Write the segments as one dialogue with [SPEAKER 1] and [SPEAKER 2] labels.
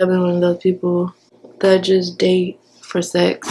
[SPEAKER 1] I've been one of those people that just date for sex.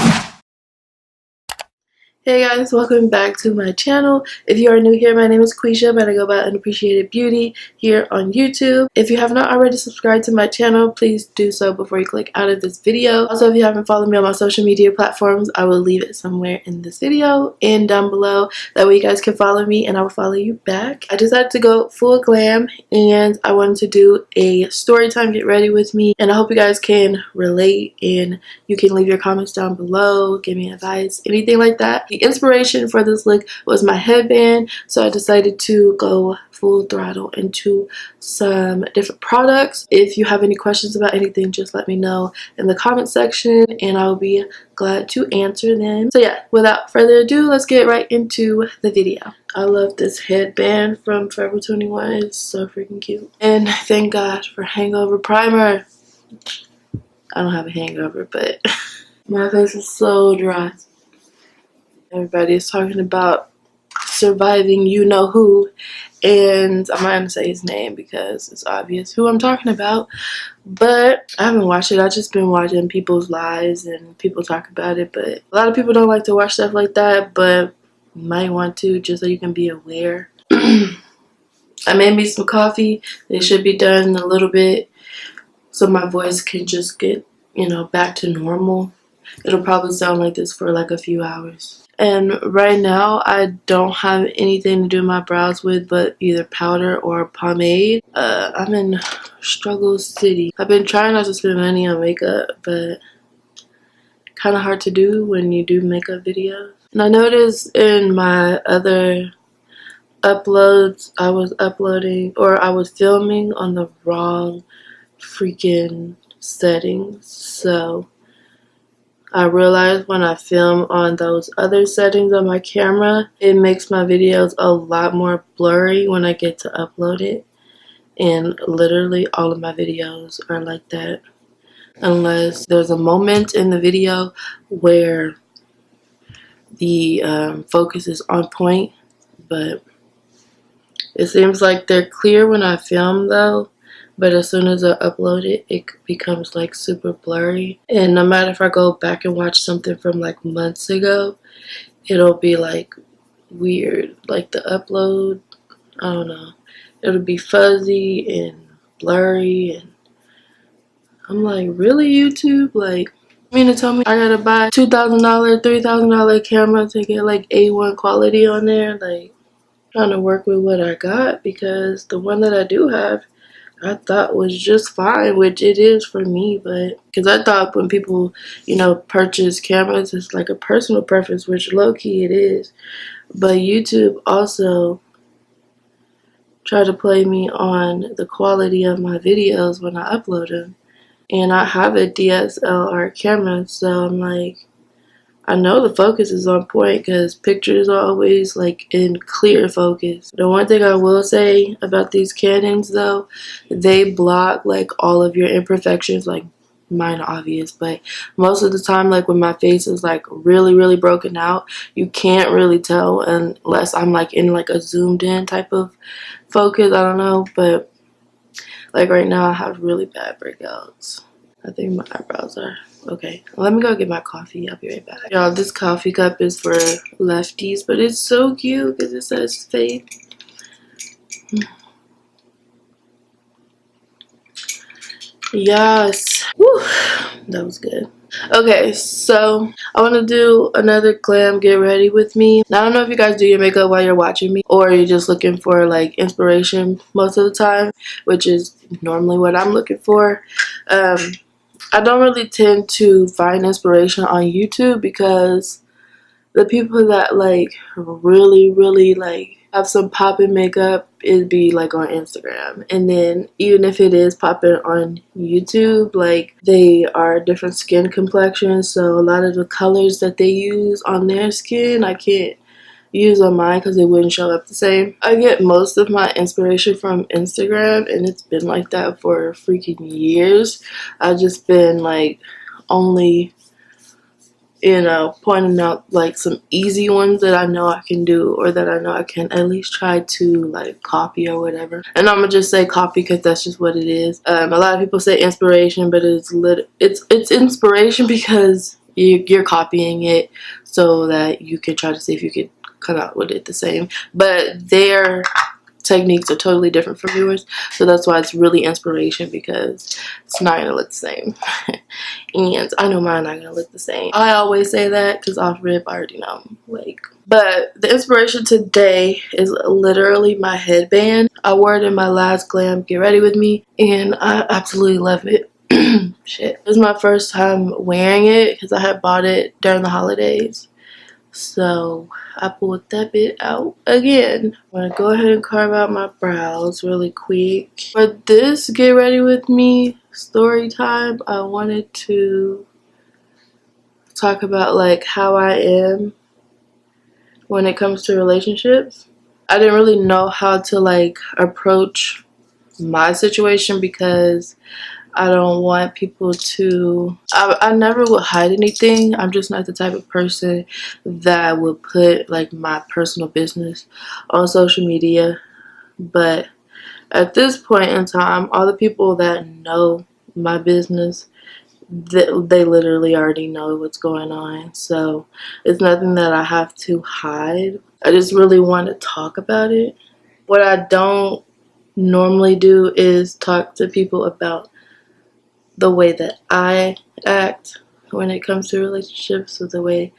[SPEAKER 1] Hey guys, welcome back to my channel. If you are new here, my name is Quisha, but I go by Unappreciated Beauty here on YouTube. If you have not already subscribed to my channel, please do so before you click out of this video. Also, if you haven't followed me on my social media platforms, I will leave it somewhere in this video and down below. That way you guys can follow me and I will follow you back. I decided to go full glam and I wanted to do a story time get ready with me, and I hope you guys can relate and you can leave your comments down below, give me advice, anything like that. The inspiration for this look was my headband, so I decided to go full throttle into some different products. If you have any questions about anything, just let me know in the comment section and I will be glad to answer them. So yeah, without further ado, let's get right into the video. I love this headband from Forever 21. It's so freaking cute. And thank God for hangover primer. I don't have a hangover, but my face is so dry. Everybody is talking about surviving you know who, and I'm not gonna say his name because it's obvious who I'm talking about, but I haven't watched it. I've just been watching people's lives and people talk about it, but a lot of people don't like to watch stuff like that, but you might want to just so you can be aware. I made me some coffee. It should be done in a little bit so my voice can just get, you know, back to normal. It'll probably sound like this for like a few hours. And right now, I don't have anything to do my brows with but either powder or pomade. I'm in struggle city. I've been trying not to spend money on makeup, but kind of hard to do when you do makeup videos. And I noticed in my other uploads, I was filming on the wrong freaking settings. So I realized when I film on those other settings on my camera, it makes my videos a lot more blurry when I get to upload it. And literally all of my videos are like that. Unless there's a moment in the video where the focus is on point. But it seems like they're clear when I film though. But as soon as I upload it, it becomes like super blurry. And no matter if I go back and watch something from like months ago, it'll be like weird. Like the upload, I don't know. It'll be fuzzy and blurry. And I'm like, really, YouTube? Like, you mean to tell me I gotta buy $2,000, $3,000 camera to get like A1 quality on there? Like, trying to work with what I got, because the one that I do have, I thought was just fine, which it is for me, but because I thought when people, you know, purchase cameras, it's like a personal preference, which low-key it is. But YouTube also tried to play me on the quality of my videos when I upload them. And I have a DSLR camera, so I'm like, I know the focus is on point because pictures are always like in clear focus. The one thing I will say about these Canons though, they block like all of your imperfections, like mine are obvious, but most of the time, like when my face is like really broken out, you can't really tell unless I'm like in like a zoomed in type of focus. I don't know, but like right now I have really bad breakouts. I think my eyebrows are okay. Let me go get my coffee. I'll be right back. Y'all, this coffee cup is for lefties, but it's so cute because it says faith. Yes. Woo. That was good. Okay, so I want to do another glam get ready with me. Now, I don't know if you guys do your makeup while you're watching me or you're just looking for like inspiration most of the time, which is normally what I'm looking for. I don't really tend to find inspiration on YouTube because the people that like really like have some poppin' makeup, it'd be like on Instagram. And then even if it is popping on YouTube, like they are different skin complexions, so a lot of the colors that they use on their skin I can't use on mine because it wouldn't show up the same. I get most of my inspiration from Instagram, and it's been like that for freaking years. I've just been like only you know, pointing out like some easy ones that I know I can do, or that I know I can at least try to like copy or whatever. And I'm gonna just say copy because that's just what it is. A lot of people say inspiration, but it's inspiration because you're copying it so that you can try to see if you can come out with it the same. But their techniques are totally different from yours, so that's why it's really inspiration, because it's not gonna look the same. And I know mine not gonna look the same. I always say that because off rip I already know, like. But the inspiration today is literally my headband. I wore it in my last glam Get Ready With Me, and I absolutely love it. Shit, this is my first time wearing it because I had bought it during the holidays. So I pulled that bit out again. I'm gonna go ahead and carve out my brows really quick. For this Get Ready With Me story time, I wanted to talk about like how I am when it comes to relationships. I didn't really know how to like approach my situation because I don't want people to, I never would hide anything. I'm just not the type of person that would put like my personal business on social media. But at this point in time, all the people that know my business, they literally already know what's going on. So it's nothing that I have to hide. I just really want to talk about it. What I don't normally do is talk to people about the way that I act when it comes to relationships, or the way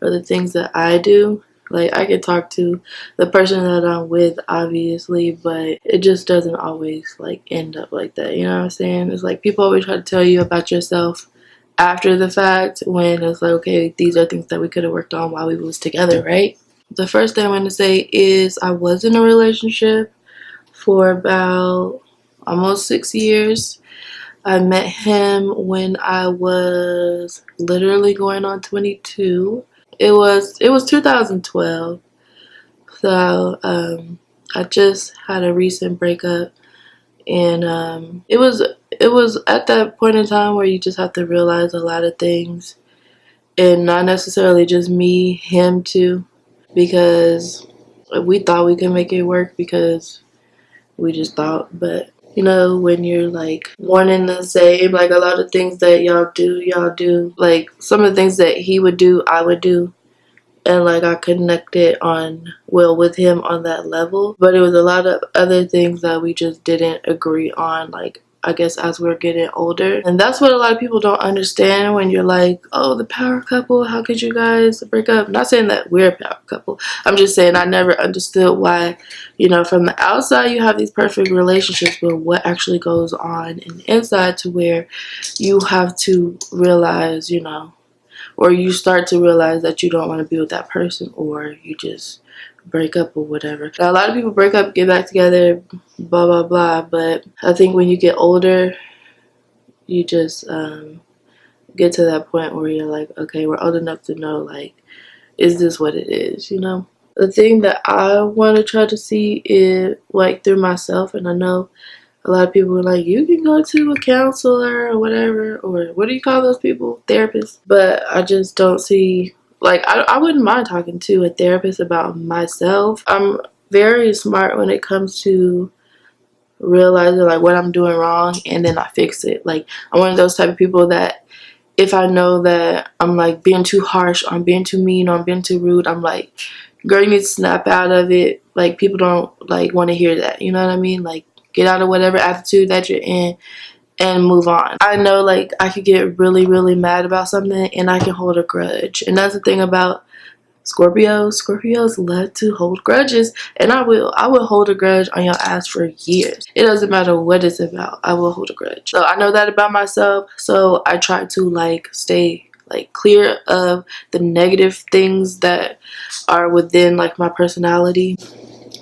[SPEAKER 1] or the things that I do. Like, I can talk to the person that I'm with, obviously, but it just doesn't always like end up like that. You know what I'm saying? It's like people always try to tell you about yourself after the fact, when it's like, okay, these are things that we could have worked on while we was together, right? The first thing I'm going to say is I was in a relationship for about almost 6 years. I met him when I was literally going on 22. It was 2012. So I just had a recent breakup, and it was at that point in time where you just have to realize a lot of things, and not necessarily just me, him too, because we thought we could make it work because we just thought. But you know, when you're like one and the same, like a lot of things that y'all do. Like some of the things that he would do, I would do. And like I connected with him on that level. But it was a lot of other things that we just didn't agree on, like I guess as we're getting older. And that's what a lot of people don't understand when you're like, oh, the power couple, how could you guys break up? Not saying that we're a power couple. I'm just saying I never understood why, you know, from the outside you have these perfect relationships, but what actually goes on in the inside, to where you have to realize, you know, or you start to realize that you don't want to be with that person, or you just break up or whatever. Now, a lot of people break up, get back together, blah blah blah, but I think when you get older, you just get to that point where you're like, okay, we're old enough to know, like, is this what it is, you know? The thing that I want to try to see is like through myself, and I know a lot of people are like, you can go to a counselor or whatever, or what do you call those people? Therapists. But I just don't see, like, I wouldn't mind talking to a therapist about myself. I'm very smart when it comes to realizing like what I'm doing wrong, and then I fix it. Like, I'm one of those type of people that if I know that I'm like being too harsh, or I'm being too mean, or I'm being too rude, I'm like, girl, you need to snap out of it. Like, people don't like want to hear that, you know what I mean? Like, get out of whatever attitude that you're in and move on. I know, like, I could get really, really mad about something, and I can hold a grudge. And that's the thing about Scorpios. Scorpios love to hold grudges, and I will hold a grudge on your ass for years. It doesn't matter what it's about. I will hold a grudge. So I know that about myself, so I try to like stay like clear of the negative things that are within like my personality.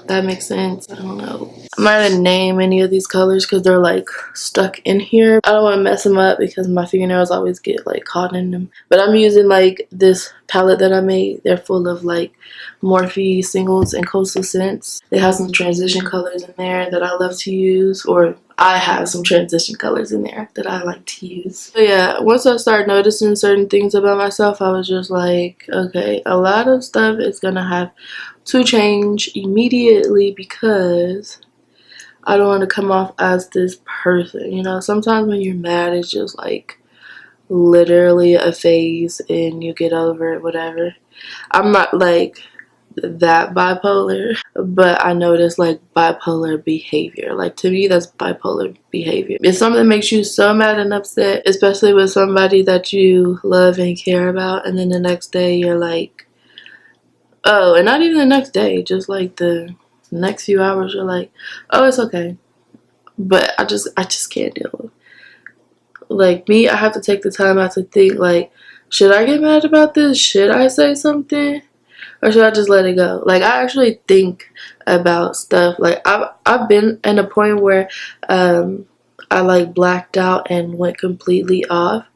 [SPEAKER 1] That makes sense. I don't know. I'm not gonna name any of these colors because they're like stuck in here. I don't want to mess them up because my fingernails always get like caught in them. But I'm using like this palette that I made. They're full of like Morphe singles and coastal scents. They have some transition colors in there that I love to use, or I have some transition colors in there that I like to use. But yeah, once I started noticing certain things about myself, I was just like, okay, a lot of stuff is gonna have to change immediately because I don't want to come off as this person. You know, sometimes when you're mad, it's just like literally a phase and you get over it, whatever. I'm not like that bipolar, but I notice like bipolar behavior. Like to me, that's bipolar behavior. If something makes you so mad and upset, especially with somebody that you love and care about, and then the next day you're like, oh, and not even the next day, just like the next few hours, you're like, oh, it's okay. But I just can't deal with it. Like me, I have to take the time out to think like, should I get mad about this? Should I say something? Or should I just let it go? Like I actually think about stuff. Like I've been in a point where I like blacked out and went completely off.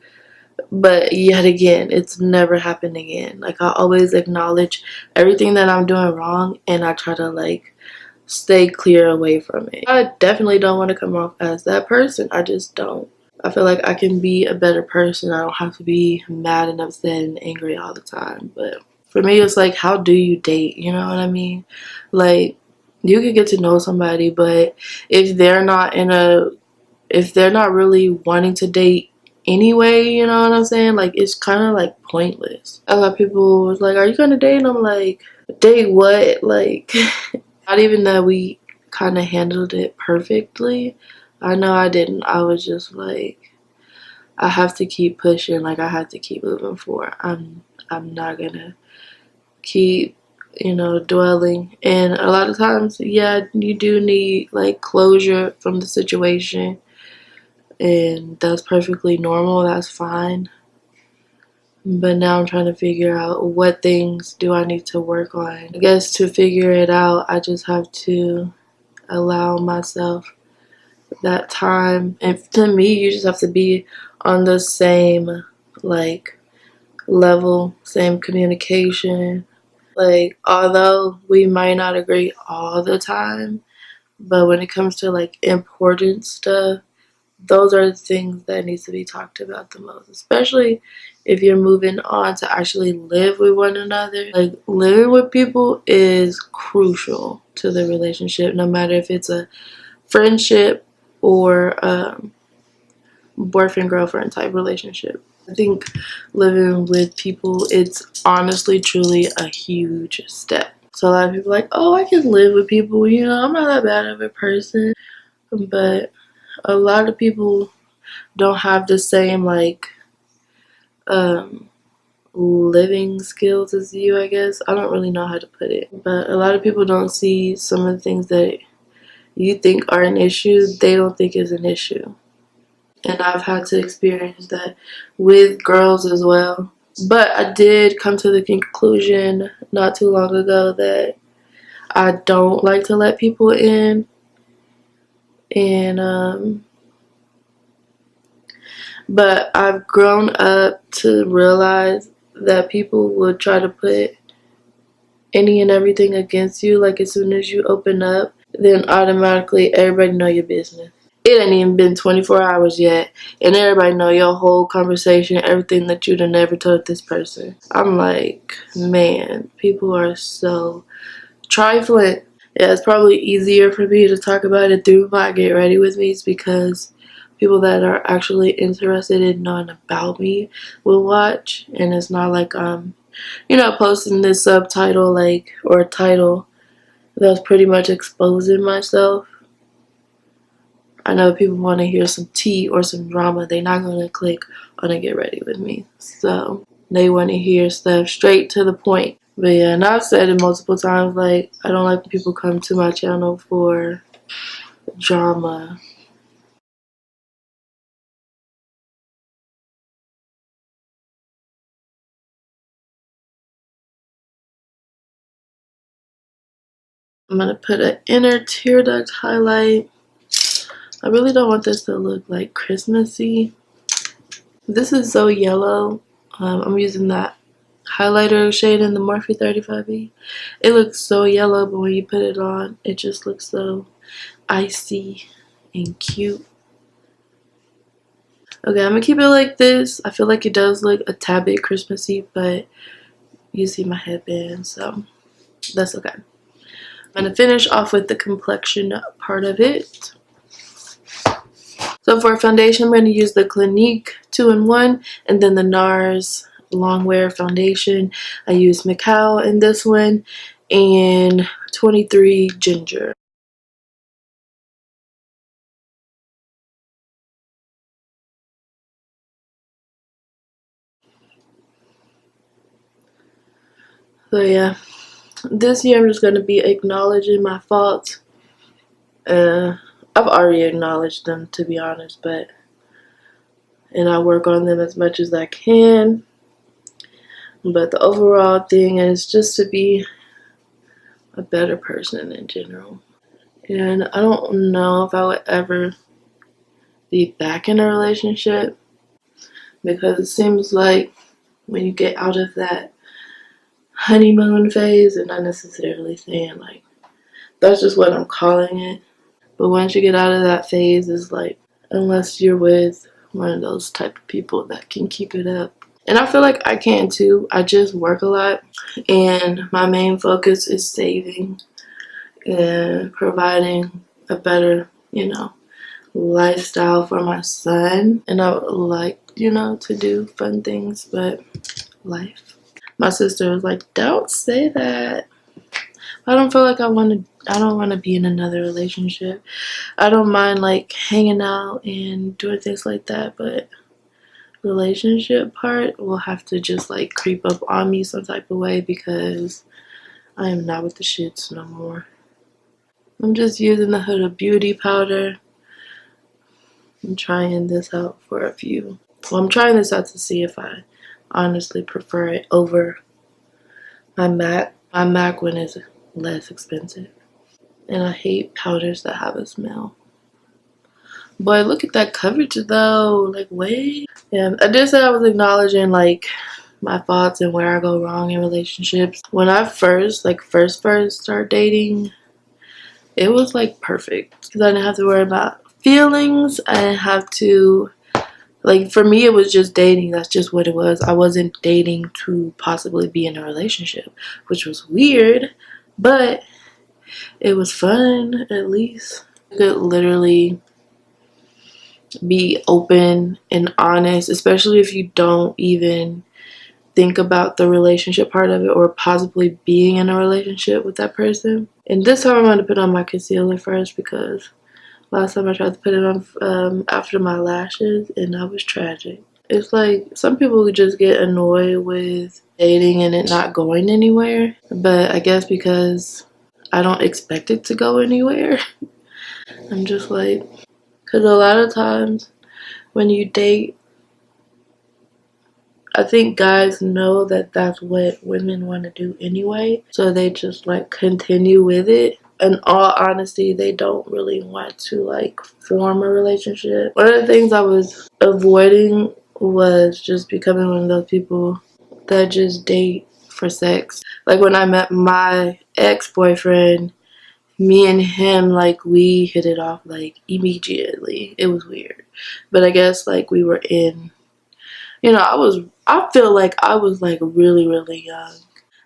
[SPEAKER 1] But yet again, it's never happened again. Like I always acknowledge everything that I'm doing wrong and I try to like stay clear away from it. I definitely don't want to come off as that person. I just don't. I feel like I can be a better person. I don't have to be mad and upset and angry all the time. But for me, it's like, how do you date? You know what I mean? Like, you can get to know somebody, but if they're not really wanting to date anyway, you know what I'm saying? Like, it's kind of like pointless. A lot of people was like, are you gonna date? And I'm like, date what? Like, not even that we kind of handled it perfectly. I know I didn't. I was just like, I have to keep pushing. Like, I have to keep moving forward. I'm not gonna keep, you know, dwelling. And a lot of times, yeah, you do need like closure from the situation, and that's perfectly normal. That's fine. But now I'm trying to figure out what things do I need to work on. I guess to figure it out, I just have to allow myself that time. And to me, you just have to be on the same like level, same communication. Like although we might not agree all the time, but when it comes to like important stuff, those are the things that needs to be talked about the most, especially if you're moving on to actually live with one another. Like living with people is crucial to the relationship, no matter if it's a friendship or boyfriend girlfriend type relationship. I think living with people, it's honestly truly a huge step. So a lot of people are like, oh, I can live with people, you know, I'm not that bad of a person. But a lot of people don't have the same like living skills as you, I guess. I don't really know how to put it. But a lot of people don't see some of the things that you think are an issue, they don't think is an issue. And I've had to experience that with girls as well. But I did come to the conclusion not too long ago that I don't like to let people in. And but I've grown up to realize that people will try to put any and everything against you. Like as soon as you open up, then automatically everybody know your business. It ain't even been 24 hours yet, and everybody know your whole conversation, everything that you'd have never told this person. I'm like, man, people are so trifling. Yeah, it's probably easier for me to talk about it through my Get Ready With Me's because people that are actually interested in knowing about me will watch, and it's not like you know, posting this subtitle like or title that's pretty much exposing myself. I know people want to hear some tea or some drama. They're not going to click on a Get Ready With Me. So they want to hear stuff straight to the point. But yeah, and I've said it multiple times, like, I don't like when people come to my channel for drama. I'm going to put an inner tear duct highlight. I really don't want this to look like Christmassy. This is so yellow. I'm using that highlighter shade in the Morphe 35B. It looks so yellow, but when you put it on, it just looks so icy and cute. Okay, I'm gonna keep it like this. I feel like it does look a tad bit Christmassy, but you see my headband, so that's okay. I'm gonna finish off with the complexion part of it. So for foundation, I'm gonna use the Clinique 2-in-1 and then the NARS Longwear foundation. I use Macao in this one and 23 Ginger. So yeah, this year I'm just gonna be acknowledging my faults. I've already acknowledged them, to be honest, and I work on them as much as I can. But the overall thing is just to be a better person in general. And I don't know if I would ever be back in a relationship, because it seems like when you get out of that honeymoon phase, and not necessarily saying like that's just what I'm calling it, but once you get out of that phase, it's like, unless you're with one of those type of people that can keep it up. And I feel like I can too. I just work a lot, and my main focus is saving and providing a better, lifestyle for my son. And I would like, to do fun things, but life. My sister was like, don't say that. I don't feel like I don't want to be in another relationship. I don't mind like hanging out and doing things like that, but relationship part will have to just like creep up on me some type of way, because I am not with the shits no more. I'm just using the Huda Beauty powder. I'm trying this out for a few. Well, I'm trying this out to see if I honestly prefer it over my MAC. My MAC one is less expensive. And I hate powders that have a smell. Boy, look at that coverage though. Like, wait. Yeah, I did say I was acknowledging like my faults and where I go wrong in relationships. When I first started dating, it was like perfect, because I didn't have to worry about feelings. I didn't have to, like, for me it was just dating. That's just what it was. I wasn't dating to possibly be in a relationship, which was weird, but it was fun. At least I could literally be open and honest, especially if you don't even think about the relationship part of it or possibly being in a relationship with that person. And this time I'm going to put on my concealer first, because last time I tried to put it on after my lashes, and that was tragic. It's like some people just get annoyed with dating and it not going anywhere, but I guess because I don't expect it to go anywhere, I'm just like, because a lot of times when you date, I think guys know that that's what women want to do anyway, so they just like continue with it. In all honesty, they don't really want to like form a relationship. One of the things I was avoiding was just becoming one of those people that just date for sex. Like when I met my ex-boyfriend, me and him, like, we hit it off like immediately. It was weird, but I guess like we were in, I feel like I was like really, really young.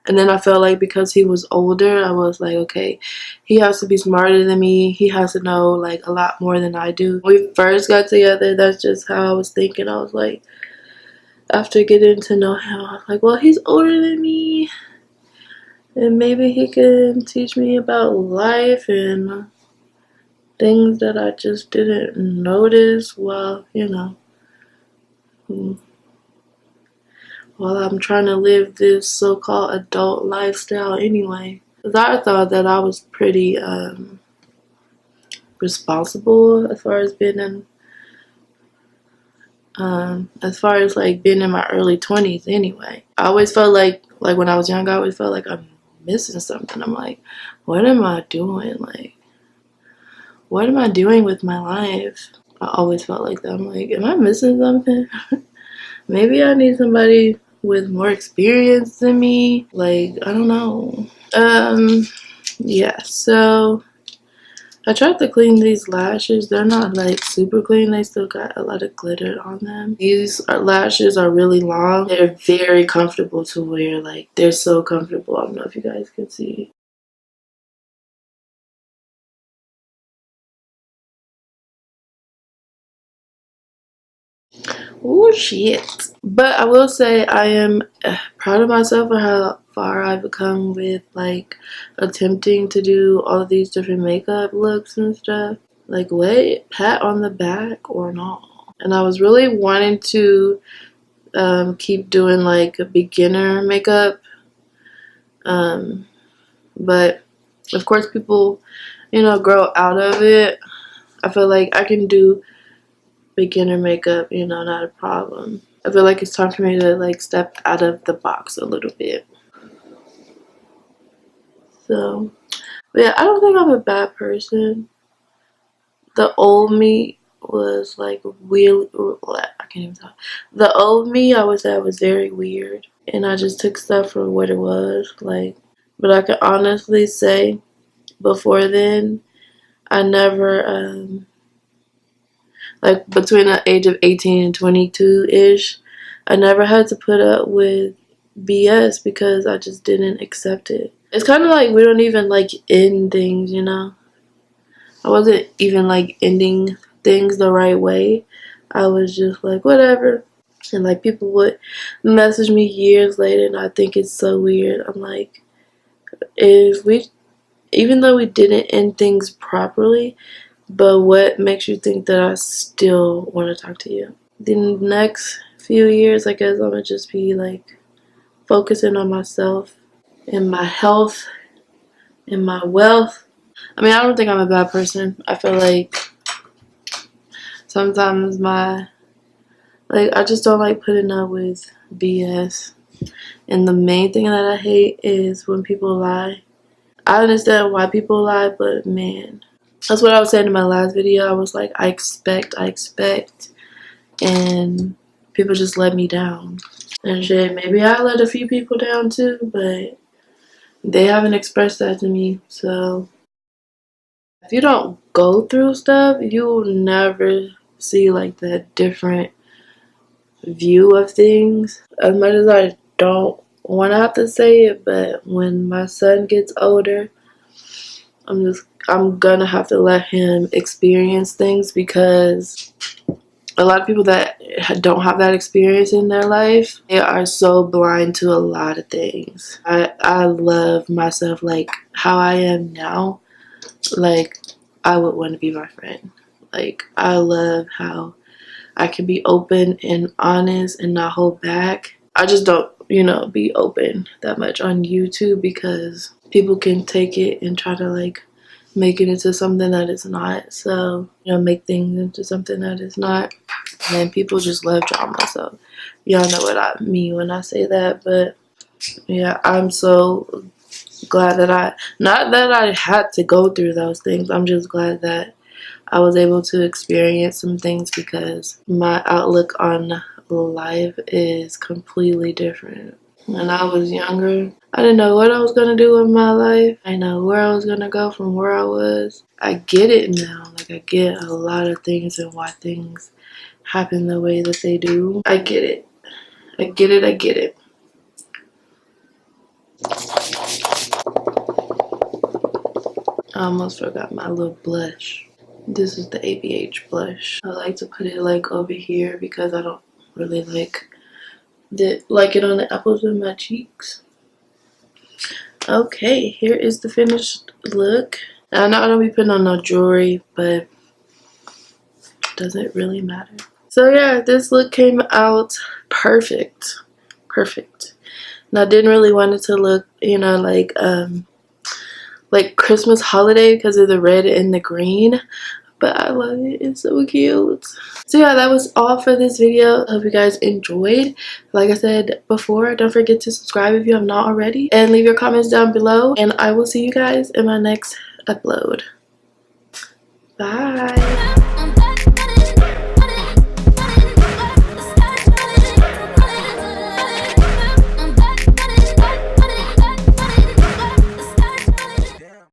[SPEAKER 1] And then I felt like because he was older, I was like, okay, he has to be smarter than me. He has to know like a lot more than I do. When we first got together, that's just how I was thinking. I was like, after getting to know him, I was like, well, he's older than me, and maybe he can teach me about life and things that I just didn't notice while, while I'm trying to live this so-called adult lifestyle anyway. Because I thought that I was pretty responsible as far as being in, like being in my early 20s anyway. I always felt like when I was young, I always felt like I'm missing something. I'm like, what am I doing? Like, what am I doing with my life? I always felt like that. I'm like, am I missing something? Maybe I need somebody with more experience than me. Like, I don't know. Yeah, so I tried to clean these lashes. They're not like super clean. They still got a lot of glitter on them. Lashes are really long. They're very comfortable to wear. Like, they're so comfortable. I don't know if you guys can see. Oh shit. But I will say I am proud of myself for how far I've come with like attempting to do all of these different makeup looks and stuff. Like, wait, pat on the back or not. And I was really wanting to keep doing like a beginner makeup. But of course people, you know, grow out of it. I feel like I can do beginner makeup, you know, not a problem. I feel like it's time for me to like step out of the box a little bit. So, but yeah, I don't think I'm a bad person. The old me was like really, I can't even talk. The old me, I would say I was very weird, and I just took stuff for what it was. Like, but I can honestly say, before then, I never like between the age of 18 and 22-ish, I never had to put up with BS because I just didn't accept it. It's kind of like we don't even like end things, you know? I wasn't even like ending things the right way. I was just like, whatever. And like people would message me years later and I think it's so weird. I'm like, even though we didn't end things properly, but what makes you think that I still want to talk to you? The next few years, I guess I'm going to just be like focusing on myself and my health and my wealth. I mean, I don't think I'm a bad person. I feel like sometimes I just don't like putting up with BS. And the main thing that I hate is when people lie. I understand why people lie, but man, that's what I was saying in my last video. I was like, I expect, and people just let me down. And shit, maybe I let a few people down too, but they haven't expressed that to me. So if you don't go through stuff, you'll never see like that different view of things. As much as I don't want to have to say it, but when my son gets older, I'm gonna have to let him experience things, because a lot of people that don't have that experience in their life, they are so blind to a lot of things. I love myself like how I am now. Like, I would want to be my friend. Like, I love how I can be open and honest and not hold back. I just don't, you know, be open that much on YouTube because people can take it and try to like make it into something that it's not. So, you know, make things into something that it's not. And people just love drama. So, y'all know what I mean when I say that. But yeah, I'm so glad that not that I had to go through those things. I'm just glad that I was able to experience some things, because my outlook on life is completely different. When I was younger, I didn't know what I was going to do with my life. I know where I was going to go from where I was. I get it now. Like, I get a lot of things and why things happen the way that they do. I get it. I get it. I get it. I almost forgot my little blush. This is the ABH blush. I like to put it like over here because I don't really like it on the apples of my cheeks. Okay, here is the finished look. I know I don't be putting on no jewelry, but it doesn't really matter. So yeah, this look came out perfect. Perfect. And I didn't really want it to look, you know, like Christmas holiday because of the red and the green, but I love it. It's so cute. So yeah, that was all for this video. I hope you guys enjoyed. Like I said before, don't forget to subscribe if you have not already, and leave your comments down below, and I will see you guys in my next upload. Bye.